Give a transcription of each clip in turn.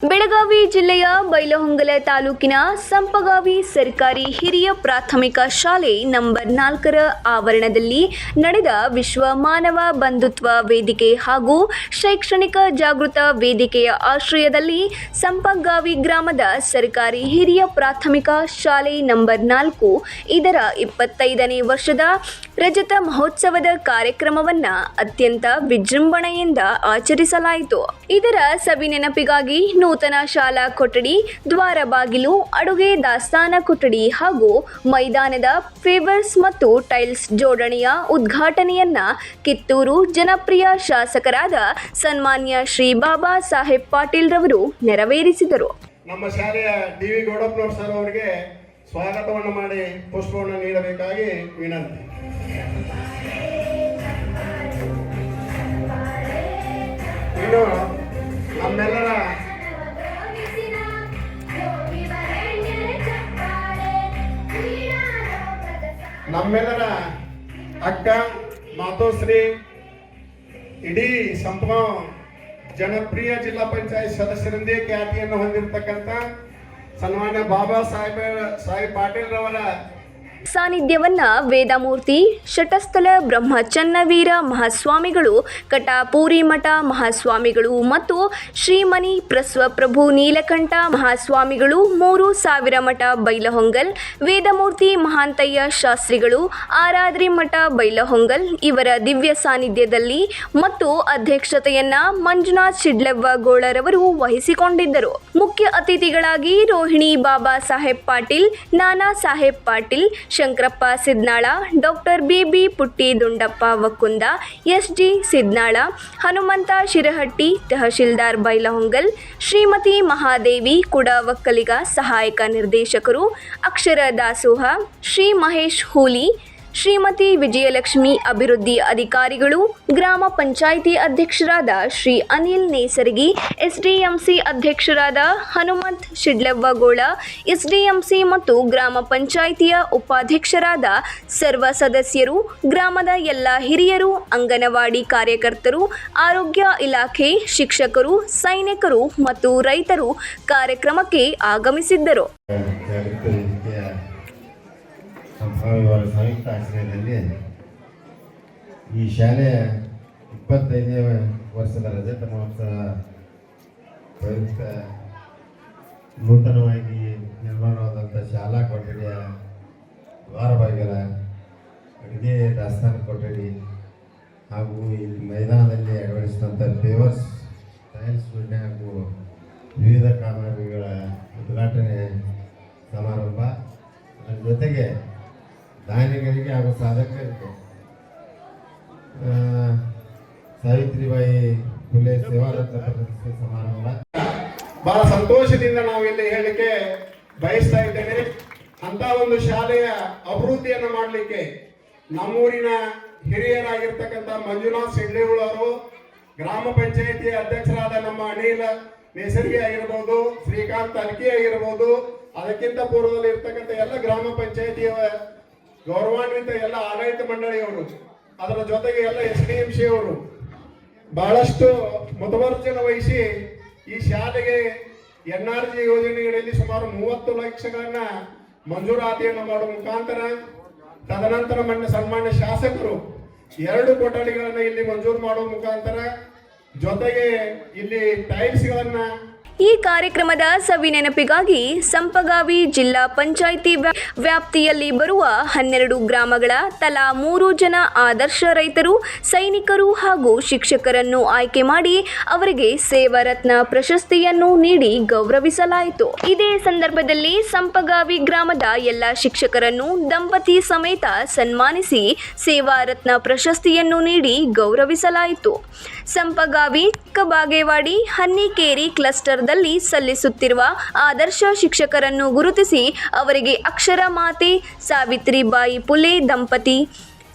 ಬೆಳಗಾವಿ ಜಿಲ್ಲೆಯ ಬೈಲಹೊಂಗಲ ತಾಲೂಕಿನ ಸಂಪಗಾವಿ ಸರ್ಕಾರಿ ಹಿರಿಯ ಪ್ರಾಥಮಿಕ ಶಾಲೆ ನಂಬರ್ 4ರ ಆವರಣದಲ್ಲಿ ನಡೆದ ವಿಶ್ವ ಮಾನವ ಬಂಧುತ್ವ ವೇದಿಕೆ ಹಾಗೂ ಶೈಕ್ಷಣಿಕ ಜಾಗೃತ ವೇದಿಕೆಯ ಆಶ್ರಯದಲ್ಲಿ ಸಂಪಗಾವಿ ಗ್ರಾಮದ ಸರ್ಕಾರಿ ಹಿರಿಯ ಪ್ರಾಥಮಿಕ ಶಾಲೆ ನಂಬರ್ 4 ಇದರ 25ನೇ ವರ್ಷದ ರಜತ ಮಹೋತ್ಸವದ ಕಾರ್ಯಕ್ರಮವನ್ನು ಅತ್ಯಂತ ವಿಜೃಂಭಣೆಯಿಂದ ಆಚರಿಸಲಾಯಿತು. ಇದರ ಸವಿನೆನಪಿಗಾಗಿ ನೂತನ ಶಾಲಾ ಕೊಠಡಿ, ದ್ವಾರ ಬಾಗಿಲು, ಅಡುಗೆ ದಾಸ್ತಾನ ಕೊಠಡಿ ಹಾಗೂ ಮೈದಾನದ ಫೇವರ್ಸ್ ಮತ್ತು ಟೈಲ್ಸ್ ಜೋಡಣೆಯ ಉದ್ಘಾಟನೆಯನ್ನ ಕಿತ್ತೂರು ಜನಪ್ರಿಯ ಶಾಸಕರಾದ ಸನ್ಮಾನ್ಯ ಶ್ರೀ ಬಾಬಾ ಸಾಹೇಬ್ ಪಾಟೀಲ್ ರವರು ನೆರವೇರಿಸಿದರು. ನಮ್ಮ ಶಾಲೆಯ ಡಿ.ವಿ. ಗೌಡಪ್ಪನವರು ಸರ್ ಅವರಿಗೆ ಸ್ವಾಗತವನ್ನು ಮಾಡಿ ಪುಷ್ಪವನ್ನು ನೀಡಬೇಕಾಗಿ ವಿನಂತಿ. ಇನ್ನು ನಮ್ಮೆಲ್ಲರ ಅಕ್ಕ ಮಾತೋಶ್ರೀ, ಇಡೀ ಸಂಪಗಾಂವ್ ಜನಪ್ರಿಯ ಜಿಲ್ಲಾ ಪಂಚಾಯತ್ ಸದಸ್ಯರಂದೇ ಖ್ಯಾತಿಯನ್ನು ಹೊಂದಿರತಕ್ಕಂಥ ಸನ್ಮಾನ್ಯ ಬಾಬಾ ಸಾಹೇಬ್ ಪಾಟೀಲ್ ರವರ ಸಾನ್ನಿಧ್ಯವನ್ನ ವೇದಮೂರ್ತಿ ಶಟಸ್ಥಲ ಬ್ರಹ್ಮಚನ್ನವೀರ ಮಹಾಸ್ವಾಮಿಗಳು, ಕಟಾಪೂರಿ ಮಠ ಮಹಾಸ್ವಾಮಿಗಳು ಮತ್ತು ಶ್ರೀಮನಿ ಪ್ರಸ್ವಪ್ರಭು ನೀಲಕಂಠ ಮಹಾಸ್ವಾಮಿಗಳು, 3000 ಮಠ ಬೈಲಹೊಂಗಲ್, ವೇದಮೂರ್ತಿ ಮಹಾಂತಯ್ಯ ಶಾಸ್ತ್ರಿಗಳು, ಆರಾದ್ರಿ ಮಠ ಬೈಲಹೊಂಗಲ್ ಇವರ ದಿವ್ಯ ಸಾನ್ನಿಧ್ಯದಲ್ಲಿ ಮತ್ತು ಅಧ್ಯಕ್ಷತೆಯನ್ನ ಮಂಜುನಾಥ್ ಶಿಡ್ಲವ್ವಗೋಳರವರು ವಹಿಸಿಕೊಂಡಿದ್ದರು. ಮುಖ್ಯ ಅತಿಥಿಗಳಾಗಿ ರೋಹಿಣಿ ಬಾಬಾ ಸಾಹೇಬ್ ಪಾಟೀಲ್, ನಾನಾ ಸಾಹೇಬ್ ಪಾಟೀಲ್, ಶಂಕರಪ್ಪ ಸಿದ್ನಾಳ, ಡಾಕ್ಟರ್ ಬಿ ಪುಟ್ಟಿ ದುಂಡಪ್ಪ ವಕ್ಕುಂದ, ಎಸ್.ಡಿ. ಸಿದ್ನಾಳ, ಹನುಮಂತ ಶಿರಹಟ್ಟಿ ತಹಶೀಲ್ದಾರ್ ಬೈಲಹೊಂಗಲ್, ಶ್ರೀಮತಿ ಮಹಾದೇವಿ ಕುಡ ಒಕ್ಕಲಿಗ ಸಹಾಯಕ ನಿರ್ದೇಶಕರು, ಅಕ್ಷರ ದಾಸೋಹ, ಶ್ರೀ ಮಹೇಶ್ ಹೂಲಿ, ಶ್ರೀಮತಿ ವಿಜಯಲಕ್ಷ್ಮಿ ಅಭಿವೃದ್ಧಿ ಅಧಿಕಾರಿಗಳು, ಗ್ರಾಮ ಪಂಚಾಯಿತಿ ಅಧ್ಯಕ್ಷರಾದ ಶ್ರೀ ಅನಿಲ್ ನೇಸರಗಿ, ಎಸ್ಡಿಎಂಸಿ ಅಧ್ಯಕ್ಷರಾದ ಹನುಮಂತ್ ಶಿಡ್ಲವ್ವಗೋಳ, ಎಸ್ಡಿಎಂಸಿ ಮತ್ತು ಗ್ರಾಮ ಪಂಚಾಯಿತಿಯ ಉಪಾಧ್ಯಕ್ಷರಾದ ಸರ್ವ ಸದಸ್ಯರು, ಗ್ರಾಮದ ಎಲ್ಲ ಹಿರಿಯರು, ಅಂಗನವಾಡಿ ಕಾರ್ಯಕರ್ತರು, ಆರೋಗ್ಯ ಇಲಾಖೆ, ಶಿಕ್ಷಕರು, ಸೈನಿಕರು ಮತ್ತು ರೈತರು ಕಾರ್ಯಕ್ರಮಕ್ಕೆ ಆಗಮಿಸಿದ್ದರು. ಸಂಪಗಾವಿ ಸಂಯುಕ್ತ ಆಶ್ರಯದಲ್ಲಿ ಈ ಶಾಲೆಯ 25ನೇ ವರ್ಷದ ರಜತ ಮಹೋತ್ಸವ ಪ್ರಯುಕ್ತ ನೂತನವಾಗಿ ನಿರ್ಮಾಣವಾದಂಥ ಶಾಲಾ ಕೊಠಡಿಯ ದ್ವಾರ ಬಾಗಿಲ, ಅಡುಗೆ ದಾಸ್ತಾನ ಕೊಠಡಿ ಹಾಗೂ ಇಲ್ಲಿ ಮೈದಾನದಲ್ಲಿ ಅಳವಡಿಸಿದಂಥ ಪೇವರ್ಸ್ ಟೈಲ್ಸ್ ಜೋಡಣೆ ಹಾಗೂ ವಿವಿಧ ಕಾಮಗಾರಿಗಳ ಉದ್ಘಾಟನೆ ಸಮಾರಂಭ, ಅದರ ಜೊತೆಗೆ ದಾನಿಗಳಿಗೆ ಹಾಗೂ ಸಾಧಕರಿಗೆ ಸಾವಿತ್ರಿಬಾಯಿ ಫುಲೆ ಸೇವಾರತ್ನ ಪ್ರಶಸ್ತಿ ಸಮಾರಂಭ ಬಹಳ ಸಂತೋಷದಿಂದ ನಾವು ಇಲ್ಲಿ ಹೇಳಲಿಕ್ಕೆ ಬಯಸ್ತಾ ಇದ್ದೇನೆ. ಅಂತ ಒಂದು ಶಾಲೆಯ ಅಭಿವೃದ್ಧಿಯನ್ನು ಮಾಡಲಿಕ್ಕೆ ನಮ್ಮೂರಿನ ಹಿರಿಯರಾಗಿರ್ತಕ್ಕಂಥ ಮಂಜುನಾಥ್ ಶಿಡ್ಲವ್ವಗೋಳವರು, ಗ್ರಾಮ ಪಂಚಾಯಿತಿ ಅಧ್ಯಕ್ಷರಾದ ನಮ್ಮ ಅನಿಲ್ ನೇಸರ್ಗಿ ಆಗಿರ್ಬೋದು, ಶ್ರೀಕಾಂತ್ ಅಲ್ಕಿ ಆಗಿರ್ಬೋದು, ಅದಕ್ಕಿಂತ ಪೂರ್ವದಲ್ಲಿ ಇರ್ತಕ್ಕಂಥ ಎಲ್ಲ ಗ್ರಾಮ ಪಂಚಾಯಿತಿಯ ಗೌರವಾನ್ವಿತ ಎಲ್ಲ ಆಡಳಿತ ಮಂಡಳಿಯವರು, ಅದರ ಜೊತೆಗೆ ಎಲ್ಲ ಎಸ್ಡಿಎಂಸಿ ಅವರು ಬಹಳಷ್ಟು ಮುತುವರ್ಜನ ವಹಿಸಿ ಈ ಶಾಲೆಗೆ NRG ಯೋಜನೆಗಳಲ್ಲಿ ಸುಮಾರು 30 ಲಕ್ಷಗಳನ್ನ ಮಂಜೂರಾತಿಯನ್ನು ಮಾಡುವ ಮುಖಾಂತರ, ತದನಂತರ ಸನ್ಮಾನ್ಯ ಶಾಸಕರು 2 ಕೊಠಡಿಗಳನ್ನ ಇಲ್ಲಿ ಮಂಜೂರು ಮಾಡುವ ಮುಖಾಂತರ, ಜೊತೆಗೆ ಇಲ್ಲಿ ಟೈಲ್ಸ್ಗಳನ್ನ. ಈ ಕಾರ್ಯಕ್ರಮದ ಸವಿನೆನಪಿಗಾಗಿ ಸಂಪಗಾವಿ ಜಿಲ್ಲಾ ಪಂಚಾಯಿತಿ ವ್ಯಾಪ್ತಿಯಲ್ಲಿ ಬರುವ 12 ಗ್ರಾಮಗಳ ತಲಾ 3 ಜನ ಆದರ್ಶ ರೈತರು, ಸೈನಿಕರು ಹಾಗೂ ಶಿಕ್ಷಕರನ್ನು ಆಯ್ಕೆ ಮಾಡಿ ಅವರಿಗೆ ಸೇವಾರತ್ನ ಪ್ರಶಸ್ತಿಯನ್ನು ನೀಡಿ ಗೌರವಿಸಲಾಯಿತು. ಇದೇ ಸಂದರ್ಭದಲ್ಲಿ ಸಂಪಗಾವಿ ಗ್ರಾಮದ ಎಲ್ಲ ಶಿಕ್ಷಕರನ್ನು ದಂಪತಿ ಸಮೇತ ಸನ್ಮಾನಿಸಿ ಸೇವಾರತ್ನ ಪ್ರಶಸ್ತಿಯನ್ನು ನೀಡಿ ಗೌರವಿಸಲಾಯಿತು. ಸಂಪಗಾವಿ ಬಾಗೇವಾಡಿ ಹನ್ನಿಕೇರಿ ಕ್ಲಸ್ಟರ್ದಲ್ಲಿ ಸಲ್ಲಿಸುತ್ತಿರುವ ಆದರ್ಶ ಶಿಕ್ಷಕರನ್ನು ಗುರುತಿಸಿ ಅವರಿಗೆ ಅಕ್ಷರ ಮಾತೆ ಸಾವಿತ್ರಿಬಾಯಿ ಫುಲೆ ದಂಪತಿ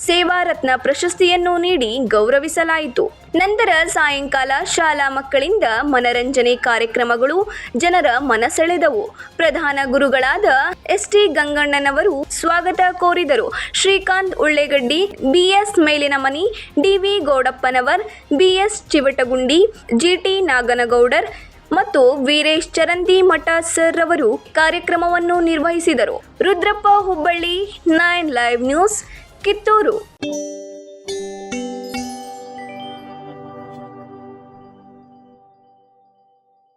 ಸೇವಾರತ್ನ ಪ್ರಶಸ್ತಿಯನ್ನು ನೀಡಿ ಗೌರವಿಸಲಾಯಿತು. ನಂತರ ಸಾಯಂಕಾಲ ಶಾಲಾ ಮಕ್ಕಳಿಂದ ಮನರಂಜನೆ ಕಾರ್ಯಕ್ರಮಗಳು ಜನರ ಮನಸೆಳೆದವು. ಪ್ರಧಾನ ಗುರುಗಳಾದ ಎಸ್.ಟಿ. ಗಂಗಣ್ಣನವರು ಸ್ವಾಗತ ಕೋರಿದರು. Shrikant Ullegaddi, B S. Melinamani, D V. Gowdappanavar, B S. Chivatagundi, G T. Naganagowdar, ಮತ್ತು ವೀರೇಶ್ ಚರಂತಿ ಮಠ ಸರ್ ಅವರು ಕಾರ್ಯಕ್ರಮವನ್ನು ನಿರ್ವಹಿಸಿದರು. Rudrappa Hubballi 9 live news Kittur.